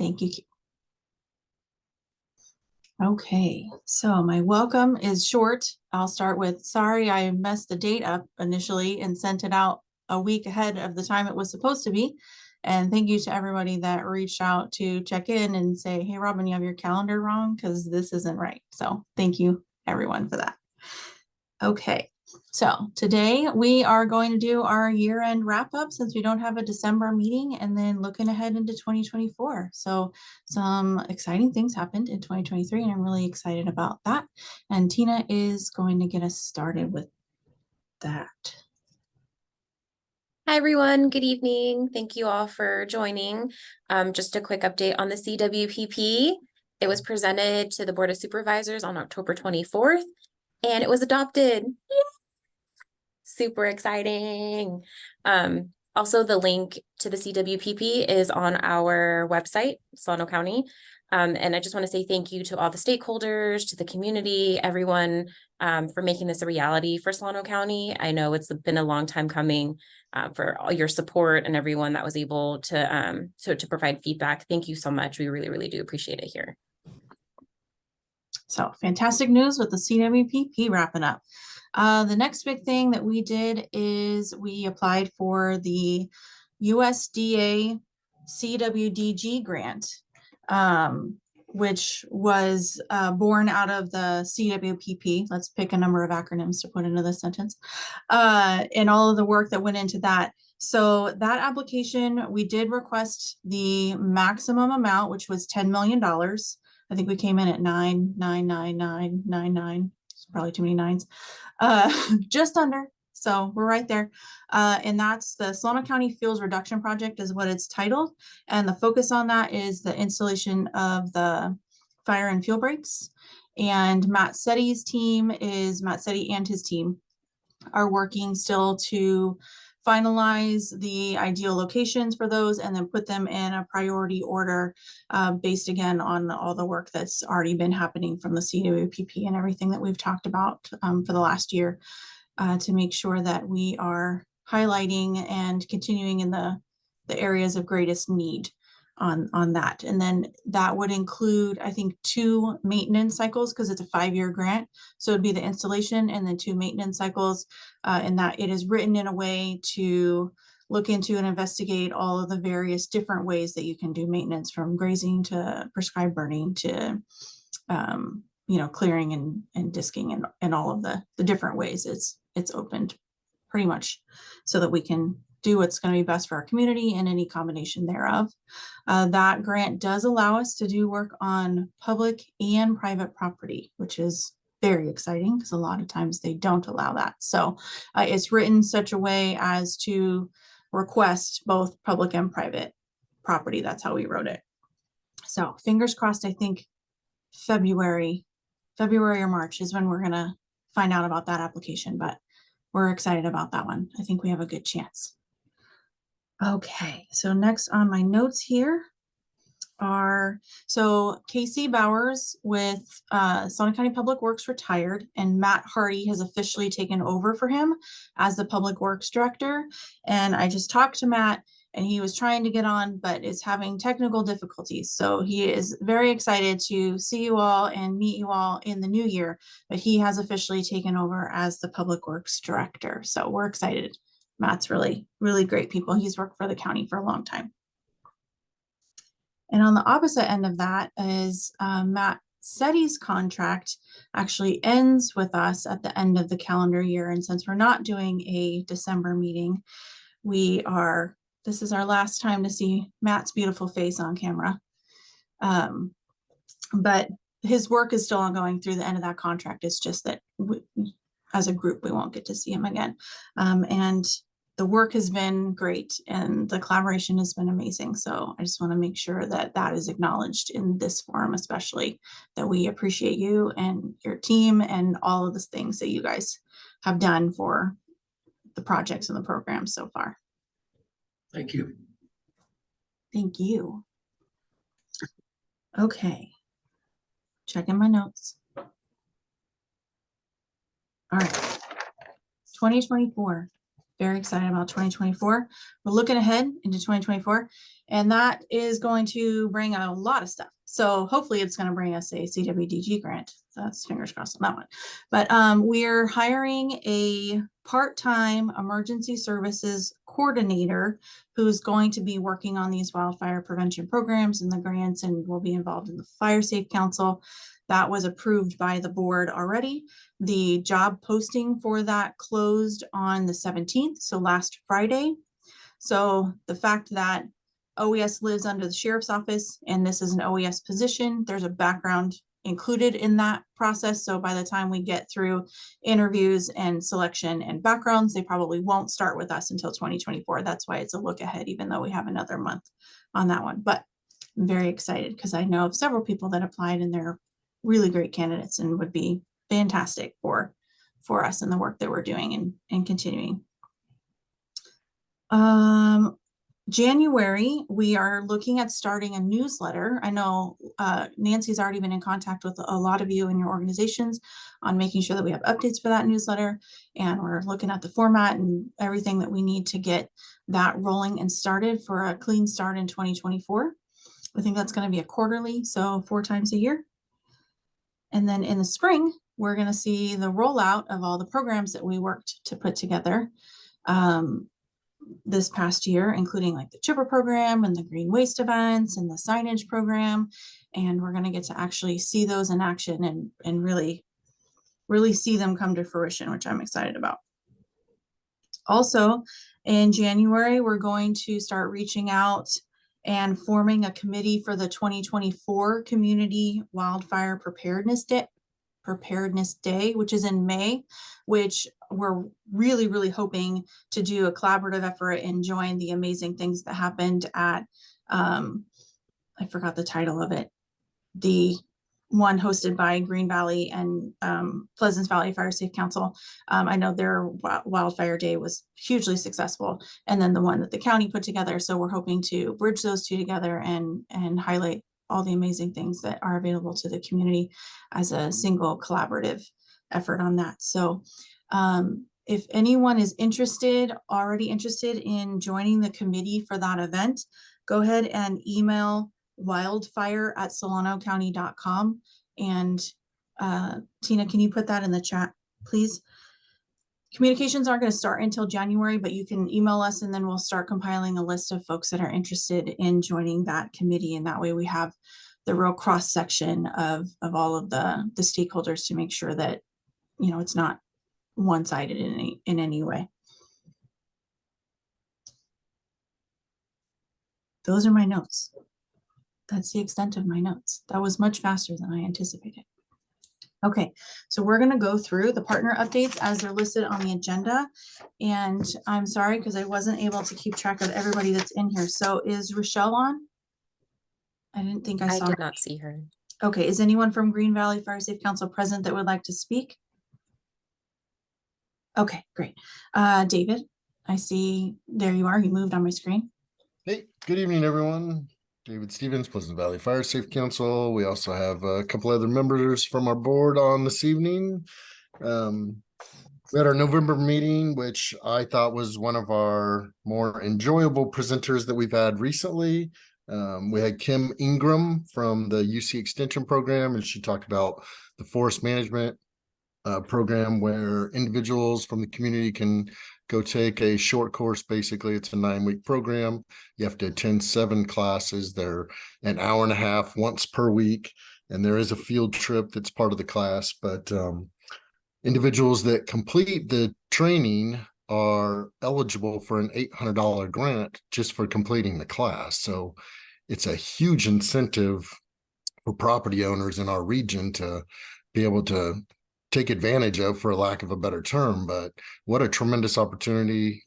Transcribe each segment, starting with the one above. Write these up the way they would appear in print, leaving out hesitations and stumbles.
Thank you. Okay, so my welcome is short. I'll start with, sorry, I messed the date up initially and sent it out a week ahead of the time it was supposed to be. And thank you to everybody that reached out to check in and say, hey, Robin, you have your calendar wrong because this isn't right. So thank you everyone for that. Okay, so today we are going to do our year-end wrap-up since we don't have a December meeting, and then looking ahead into 2024. So some exciting things happened in 2023, and I'm really excited about that. And Tina is going to get us started with that. Hi, everyone. Good evening. Thank you all for joining. Just a quick update on the CWPP. It was presented to the Board of Supervisors on October 24th, and it was adopted. Yay! Super exciting. Also, the link to the CWPP is on our website, Solano County. And I just want to say thank you to all the stakeholders, to the community, everyone for making this a reality for Solano County. I know it's been a long time coming for all your support and everyone that was able to provide feedback. Thank you so much. We really, really do appreciate it here. So fantastic news with the CWPP wrapping up. The next big thing that we did is we applied for the USDA CWDG grant, which was born out of the CWPP. Let's pick a number of acronyms to put into this sentence, and all of the work that went into that. So that application, we did request the maximum amount, which was $10 million. I think we came in at 9,999,99. It's probably too many nines. Just under. So we're right there. And that's the Solano County Fuels Reduction Project is what it's titled. And the focus on that is the installation of the fire and fuel breaks. And Matt Setty's Matt Setty and his team are working still to finalize the ideal locations for those and then put them in a priority order based again on all the work that's already been happening from the CWPP and everything that we've talked about for the last year to make sure that we are highlighting and continuing in the areas of greatest need on that. And then that would include, I think, 2 maintenance cycles because it's a 5-year grant. So it'd be the installation and then 2 maintenance cycles, and that it is written in a way to look into and investigate all of the various different ways that you can do maintenance, from grazing to prescribed burning to clearing and disking and all of the different ways it's opened pretty much so that we can do what's going to be best for our community and any combination thereof. That grant does allow us to do work on public and private property, which is very exciting because a lot of times they don't allow that. So it's written such a way as to request both public and private property. That's how we wrote it. So fingers crossed, I think February or March is when we're going to find out about that application, but we're excited about that one. I think we have a good chance. Okay, so next on my notes here are, so Casey Bowers with Solano County Public Works retired, and Matt Hardy has officially taken over for him as the Public Works Director. And I just talked to Matt, and he was trying to get on, but is having technical difficulties. So he is very excited to see you all and meet you all in the new year, but he has officially taken over as the Public Works Director. So we're excited. Matt's really, really great people. He's worked for the county for a long time. And on the opposite end of that is Matt Setty's contract actually ends with us at the end of the calendar year. And since we're not doing a December meeting, this is our last time to see Matt's beautiful face on camera. But his work is still ongoing through the end of that contract. It's just that as a group, we won't get to see him again. And the work has been great and the collaboration has been amazing. So I just want to make sure that that is acknowledged in this forum, especially that we appreciate you and your team and all of the things that you guys have done for the projects and the programs so far. Thank you. Thank you. Okay. Checking my notes. All right. 2024. very excited about 2024. We're looking ahead into 2024, and that is going to bring a lot of stuff. So hopefully it's going to bring us a CWDG grant. That's fingers crossed on that one. But we're hiring a part-time emergency services coordinator who's going to be working on these wildfire prevention programs and the grants, and will be involved in the Fire Safe Council. That was approved by the board already. The job posting for that closed on the 17th, so last Friday. So the fact that OES lives under the sheriff's office and this is an OES position, there's a background included in that process. So by the time we get through interviews and selection and backgrounds, they probably won't start with us until 2024. That's why it's a look ahead, even though we have another month on that one. But I'm very excited because I know of several people that applied and they're really great candidates and would be fantastic for us in the work that we're doing and continuing. January, we are looking at starting a newsletter. I know Nancy's already been in contact with a lot of you in your organizations on making sure that we have updates for that newsletter, and we're looking at the format and everything that we need to get that rolling and started for a clean start in 2024. I think that's going to be a quarterly, so 4 times a year. And then in the spring, we're going to see the rollout of all the programs that we worked to put together this past year, including like the chipper program and the green waste events and the signage program. And we're going to get to actually see those in action and really see them come to fruition, which I'm excited about. Also, in January, we're going to start reaching out and forming a committee for the 2024 Community Wildfire Preparedness Day, which is in May, which we're really hoping to do a collaborative effort and join the amazing things that happened at, I forgot the title of it, the one hosted by Green Valley and Pleasant Valley Fire Safe Council. I know their wildfire day was hugely successful, and then the one that the county put together. So we're hoping to bridge those two together and highlight all the amazing things that are available to the community as a single collaborative effort on that. So if anyone is already interested in joining the committee for that event, go ahead and email wildfire@solanocounty.com. And Tina, can you put that in the chat, please? Communications aren't going to start until January, but you can email us and then we'll start compiling a list of folks that are interested in joining that committee. And that way we have the real cross section of all of the stakeholders to make sure that, you know, it's not one-sided in any way. Those are my notes. That's the extent of my notes. That was much faster than I anticipated. Okay, so we're going to go through the partner updates as they're listed on the agenda. And I'm sorry because I wasn't able to keep track of everybody that's in here. So is Rochelle on? I didn't think I saw her. I did not see her. Okay, is anyone from Green Valley Fire Safe Council present that would like to speak? Okay, great. David, I see there you are. You moved on my screen. Hey, good evening, everyone. David Stevens, Pleasant Valley Fire Safe Council. We also have a couple other members from our board on this evening. We had our November meeting, which I thought was one of our more enjoyable presenters that we've had recently. We had Kim Ingram from the UC Extension program, and she talked about the forest management program where individuals from the community can go take a short course. Basically, it's a 9-week program. You have to attend 7 classes. They're an hour and a half once per week, and there is a field trip that's part of the class. But individuals that complete the training are eligible for an $800 grant just for completing the class. So it's a huge incentive for property owners in our region to be able to take advantage of, for lack of a better term. But what a tremendous opportunity.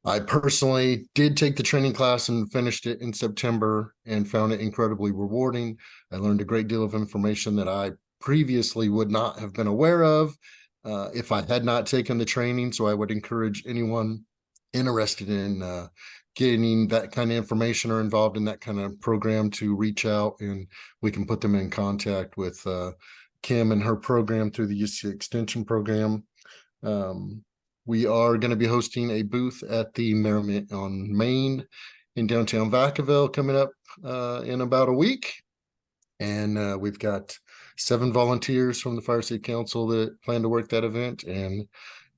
I personally did take the training class and finished it in September and found it incredibly rewarding. I learned a great deal of information that I previously would not have been aware of if I had not taken the training. So I would encourage anyone interested in getting that kind of information or involved in that kind of program to reach out, and we can put them in contact with Kim and her program through the UC Extension program. We are going to be hosting a booth at the Merrimack on Main in downtown Vacaville coming up in about a week. And we've got 7 volunteers from the Fire Safe Council that plan to work that event. And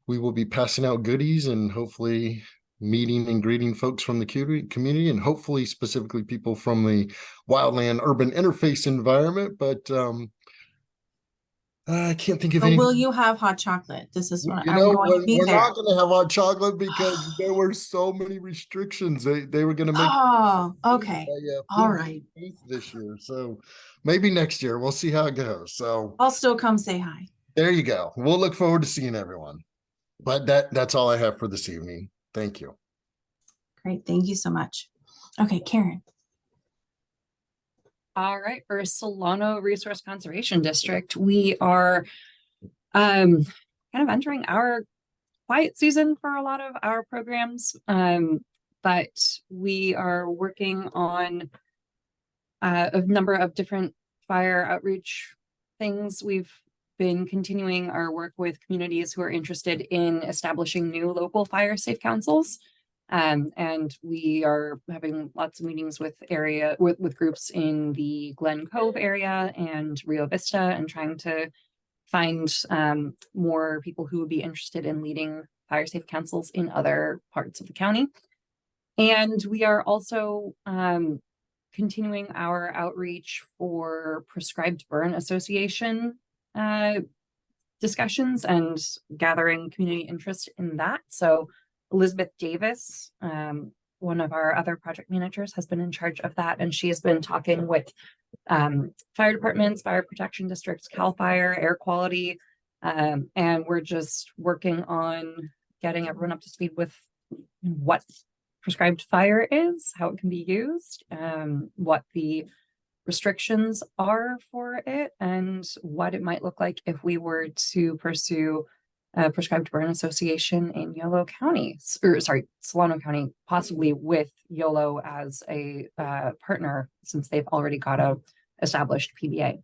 we will be passing out goodies and hopefully meeting and greeting folks from the community, and hopefully specifically people from the wildland urban interface environment. But I can't think of But any. will you have hot chocolate? This is what You I'm know, going to be we're there. not going to have hot chocolate because there were so many restrictions. They were going to make Oh, okay. All food right. this year. So maybe next year we'll see how it goes. So I'll still come say hi. there you go. We'll look forward to seeing everyone. But that's all I have for this evening. Thank you. Great. Thank you so much. Okay, Karen. All right, for Solano Resource Conservation District, we are kind of entering our quiet season for a lot of our programs, but we are working on a number of different fire outreach things. We've been continuing our work with communities who are interested in establishing new local fire safe councils. And we are having lots of meetings with groups in the Glen Cove area and Rio Vista, and trying to find more people who would be interested in leading fire safe councils in other parts of the county. And we are also continuing our outreach for Prescribed Burn Association discussions and gathering community interest in that. So Elizabeth Davis, one of our other project managers, has been in charge of that, and she has been talking with fire departments, fire protection districts, CAL FIRE, air quality, and we're just working on getting everyone up to speed with what prescribed fire is, how it can be used, what the restrictions are for it, and what it might look like if we were to pursue a prescribed burn association in Yolo County, or sorry, Solano County, possibly with Yolo as a partner, since they've already got a established PBA.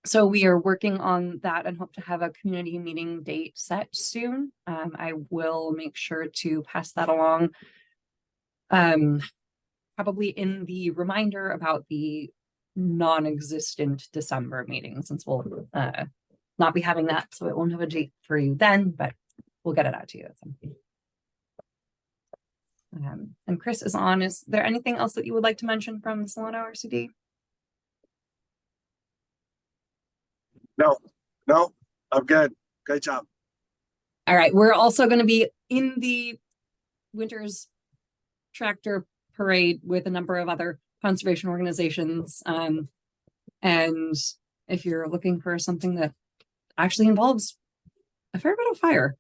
So we are working on that and hope to have a community meeting date set soon. I will make sure to pass that along, probably in the reminder about the non-existent December meeting, since we'll not be having that, so it won't have a date for you then, but we'll get it out to you at some point. And Chris is on. Is there anything else that you would like to mention from Solano RCD? No, I'm good. Great job. All right, we're also going to be in the Winter's Tractor Parade with a number of other conservation organizations. And if you're looking for something that actually involves a fair bit of fire,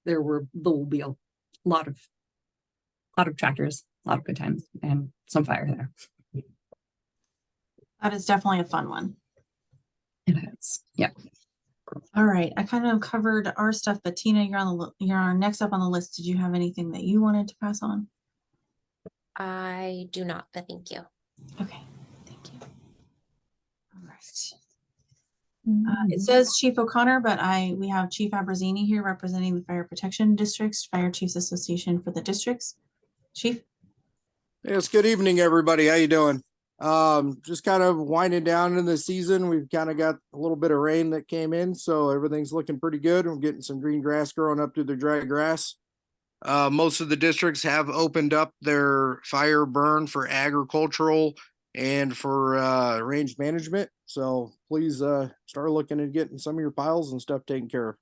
there will be a lot of tractors, a lot of good times, and some fire there. That is definitely a fun one. It is, yeah. All right, I kind of covered our stuff, but Tina, you're next up on the list. Did you have anything that you wanted to pass on? I do not, but thank you. Okay, thank you. All right. It says Chief O'Connor, but we have Chief Abrazini here representing the Fire Protection Districts, Fire Chiefs Association for the districts. Chief? Yes, good evening, everybody. How you doing? Just kind of winding down in the season. We've kind of got a little bit of rain that came in, so everything's looking pretty good. We're getting some green grass growing up through the dry grass. Most of the districts have opened up their fire burn for agricultural and for range management. So please start looking at getting some of your piles and stuff taken care of.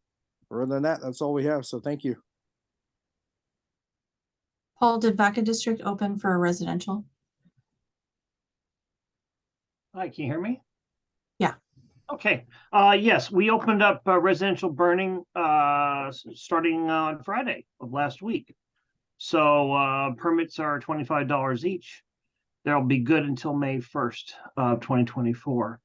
Other than that, that's all we have. So thank you. Paul, did Vaca District open for residential? Hi, can you hear me? Yeah. Okay. Yes, we opened up residential burning starting on Friday of last week. So permits are $25 each. They'll be good until May 1st of 2024.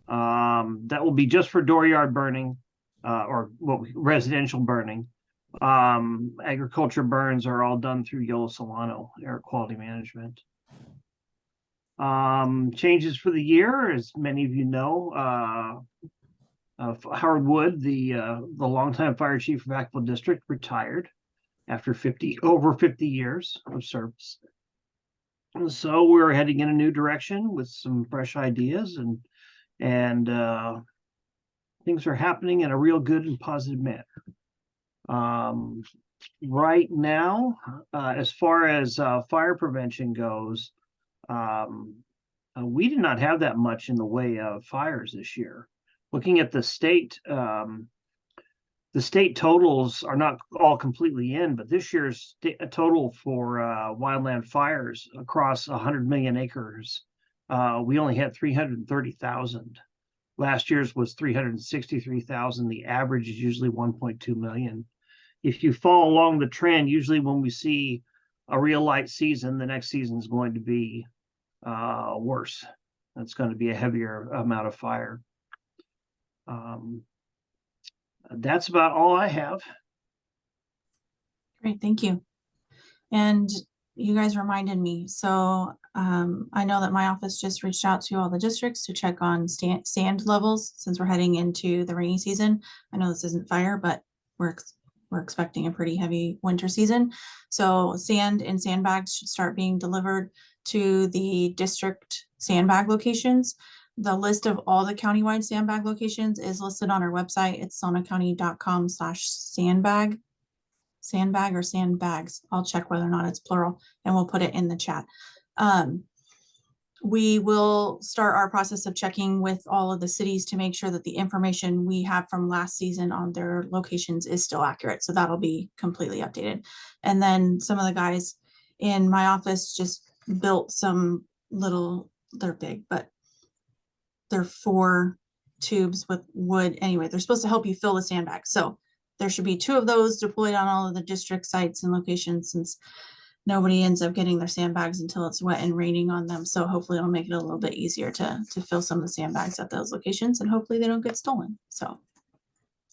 That will be just for dooryard burning or residential burning. Agriculture burns are all done through Yolo Solano Air Quality Management. Changes for the year, as many of you know, Howard Wood, the longtime fire chief of Acville District, retired after over 50 years of service. And so we're heading in a new direction with some fresh ideas, and things are happening in a real good and positive manner. Right now, as far as fire prevention goes, we did not have that much in the way of fires this year. Looking at the state totals are not all completely in, but this year's total for wildland fires across 100 million acres, we only had 330,000. Last year's was 363,000. The average is usually 1.2 million. If you follow along the trend, usually when we see a real light season, the next season is going to be worse. It's going to be a heavier amount of fire. That's about all I have. Great, thank you. And you guys reminded me, so I know that my office just reached out to all the districts to check on sand levels since we're heading into the rainy season. I know this isn't fire, but we're expecting a pretty heavy winter season. So sand and sandbags should start being delivered to the district sandbag locations. The list of all the countywide sandbag locations is listed on our website. It's solanocounty.com/sandbag. Sandbag or sandbags. I'll check whether or not it's plural and we'll put it in the chat. We will start our process of checking with all of the cities to make sure that the information we have from last season on their locations is still accurate. So that'll be completely updated. And then some of the guys in my office just built some little, they're big, but they're 4 tubes with wood. Anyway, they're supposed to help you fill the sandbag. So there should be 2 of those deployed on all of the district sites and locations, since nobody ends up getting their sandbags until it's wet and raining on them. So hopefully it'll make it a little bit easier to fill some of the sandbags at those locations, and hopefully they don't get stolen. So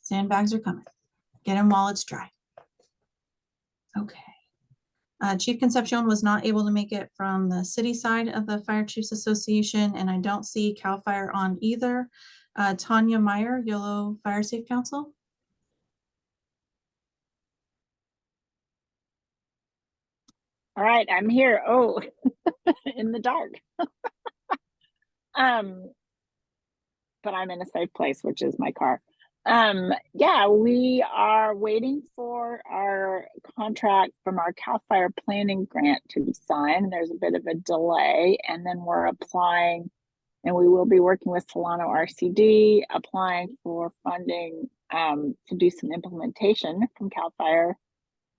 sandbags are coming. Get them while it's dry. Okay. Chief Concepcion was not able to make it from the city side of the Fire Chiefs Association, and I don't see CAL FIRE on either. Tanya Meyer, Yolo Fire Safe Council. All right, I'm here. Oh, in the dark. But I'm in a safe place, which is my car. Yeah, we are waiting for our contract from our CAL FIRE planning grant to be signed. There's a bit of a delay, and then we're applying, and we will be working with Solano RCD, applying for funding to do some implementation from CAL FIRE.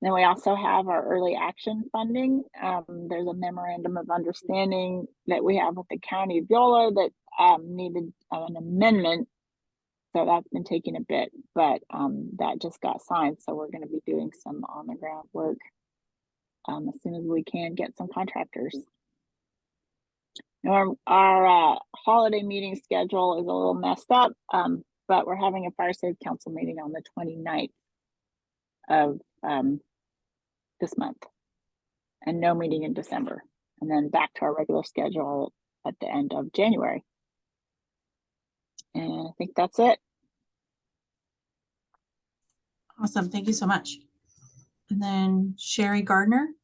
Then we also have our early action funding. There's a memorandum of understanding that we have with the County of Yolo that needed an amendment. So that's been taking a bit, but that just got signed. So we're going to be doing some on the ground work as soon as we can get some contractors. Our holiday meeting schedule is a little messed up, but we're having a Fire Safe Council meeting on the 29th of this month, and no meeting in December, and then back to our regular schedule at the end of January. And I think that's it. Awesome, thank you so much. And then Sherry Gardner.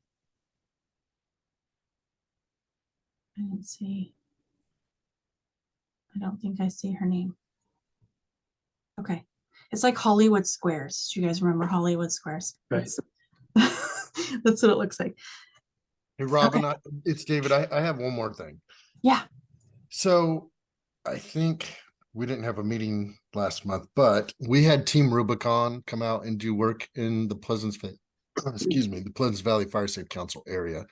I didn't see. I don't think I see her name. Okay, it's like Hollywood Squares. Do you guys remember Hollywood Squares? Right. That's what it looks like. Hey, Robin, Okay. it's David. I have one more thing. Yeah. So I think we didn't have a meeting last month, but we had Team Rubicon come out and do work in the the Pleasant Valley Fire Safe Council area.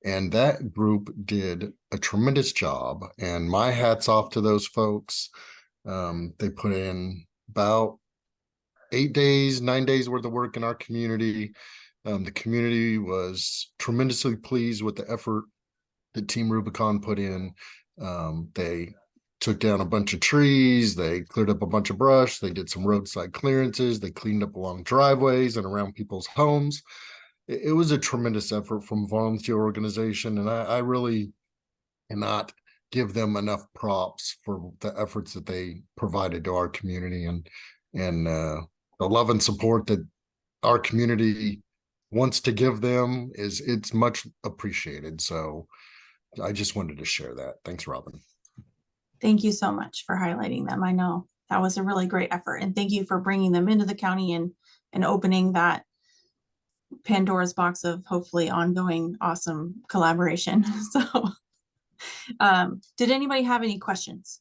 And that group did a tremendous job. And my hat's off to those folks. They put in about 9 days worth of work in our community. The community was tremendously pleased with the effort that Team Rubicon put in. They took down a bunch of trees, they cleared up a bunch of brush, they did some roadside clearances, they cleaned up along driveways and around people's homes. It was a tremendous effort from a volunteer organization, and I really cannot give them enough props for the efforts that they provided to our community and the love and support that our community wants to give them it's much appreciated. So I just wanted to share that. Thanks, Robin. Thank you so much for highlighting them. I know that was a really great effort, and thank you for bringing them into the county and opening that Pandora's box of hopefully ongoing awesome collaboration. So did anybody have any questions?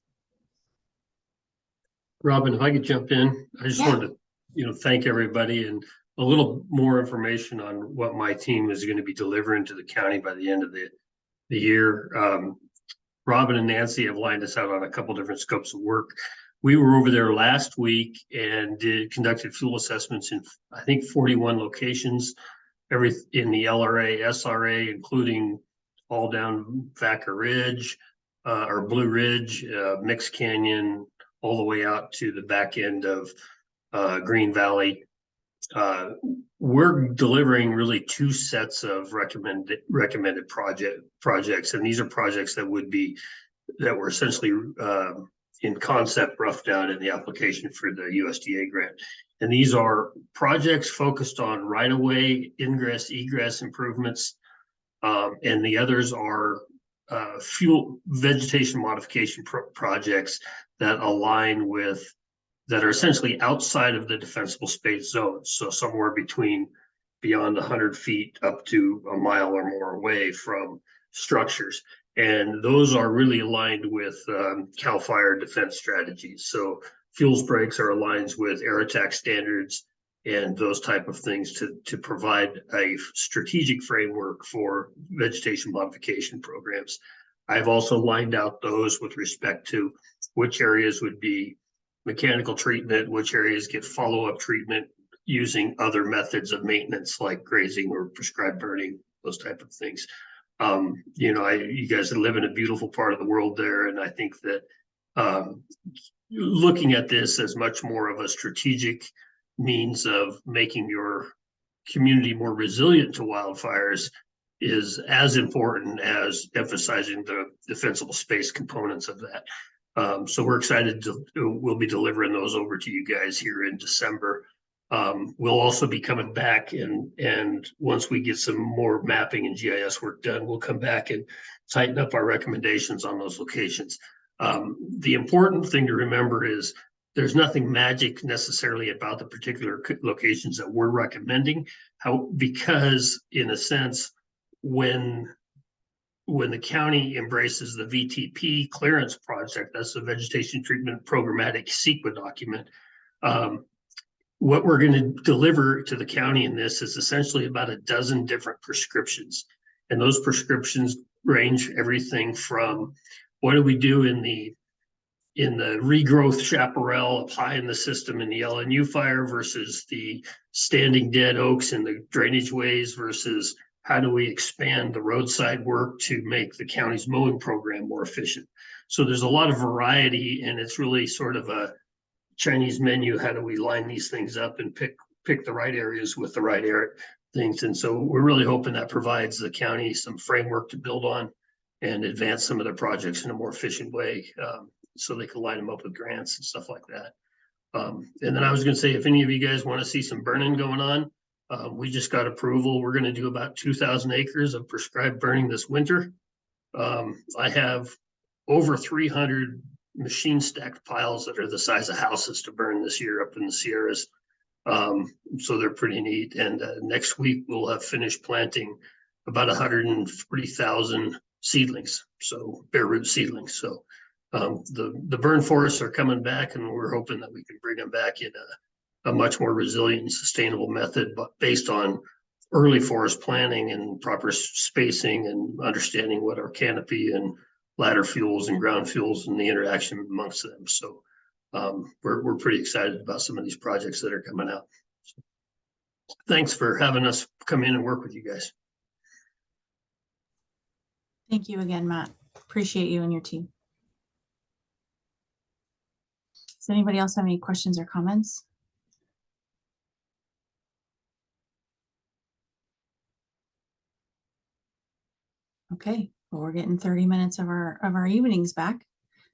Robin, if I could jump in, I just wanted to, thank everybody and a little more information on what my team is going to be delivering to the county by the end of the year. Robin and Nancy have lined us out on a couple different scopes of work. We were over there last week and conducted fuel assessments in, I think, 41 locations, in the LRA, SRA, including all down Vaca Ridge, or Blue Ridge, Mix Canyon, all the way out to the back end of Green Valley. We're delivering really two sets of recommended projects, and these are projects that were essentially in concept roughed out in the application for the USDA grant. And these are projects focused on right-of-way ingress, egress improvements, and the others are fuel vegetation modification projects that align with, that are essentially outside of the defensible space zones. So somewhere beyond 100 feet up to a mile or more away from structures. And those are really aligned with CAL FIRE defense strategies. So fuels breaks are aligned with air attack standards and those type of things to provide a strategic framework for vegetation modification programs. I've also lined out those with respect to which areas would be mechanical treatment, which areas get follow-up treatment using other methods of maintenance like grazing or prescribed burning, those type of things. You guys live in a beautiful part of the world there, and I think that looking at this as much more of a strategic means of making your community more resilient to wildfires is as important as emphasizing the defensible space components of that. So we're excited we'll be delivering those over to you guys here in December. We'll also be coming back and once we get some more mapping and GIS work done, we'll come back and tighten up our recommendations on those locations. The important thing to remember is there's nothing magic necessarily about the particular locations that we're recommending. Because in a sense, when the county embraces the VTP clearance project, that's the Vegetation Treatment Programmatic CEQA document, what we're going to deliver to the county in this is essentially about a dozen different prescriptions. And those prescriptions range everything from what do we do in the regrowth chaparral up high in the system in the LNU fire versus the standing dead oaks in the drainage ways versus how do we expand the roadside work to make the county's mowing program more efficient. So there's a lot of variety, and it's really sort of a Chinese menu. How do we line these things up and pick the right areas with the right things? And so we're really hoping that provides the county some framework to build on and advance some of their projects in a more efficient way, so they can line them up with grants and stuff like that. And then I was going to say, if any of you guys want to see some burning going on, we just got approval. We're going to do about 2,000 acres of prescribed burning this winter. I have over 300 machine stacked piles that are the size of houses to burn this year up in the Sierras. So they're pretty neat. And next week we'll have finished planting about 140,000 seedlings, so bare root seedlings. So the burn forests are coming back, and we're hoping that we can bring them back in a much more resilient and sustainable method, but based on early forest planning and proper spacing and understanding what our canopy and ladder fuels and ground fuels and the interaction amongst them. So we're pretty excited about some of these projects that are coming out. So, thanks for having us come in and work with you guys. Thank you again, Matt. Appreciate you and your team. Does anybody else have any questions or comments? Okay, Well, we're getting 30 minutes of our evenings back.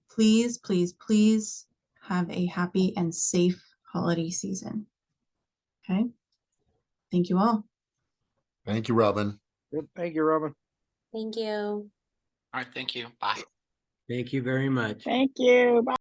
Please, please, please have a happy and safe holiday season. Okay. Thank you all. Thank you, Robin. Good. Thank you, Robin. Thank you. All right, thank you. Bye. Thank you very much. Thank you. Bye.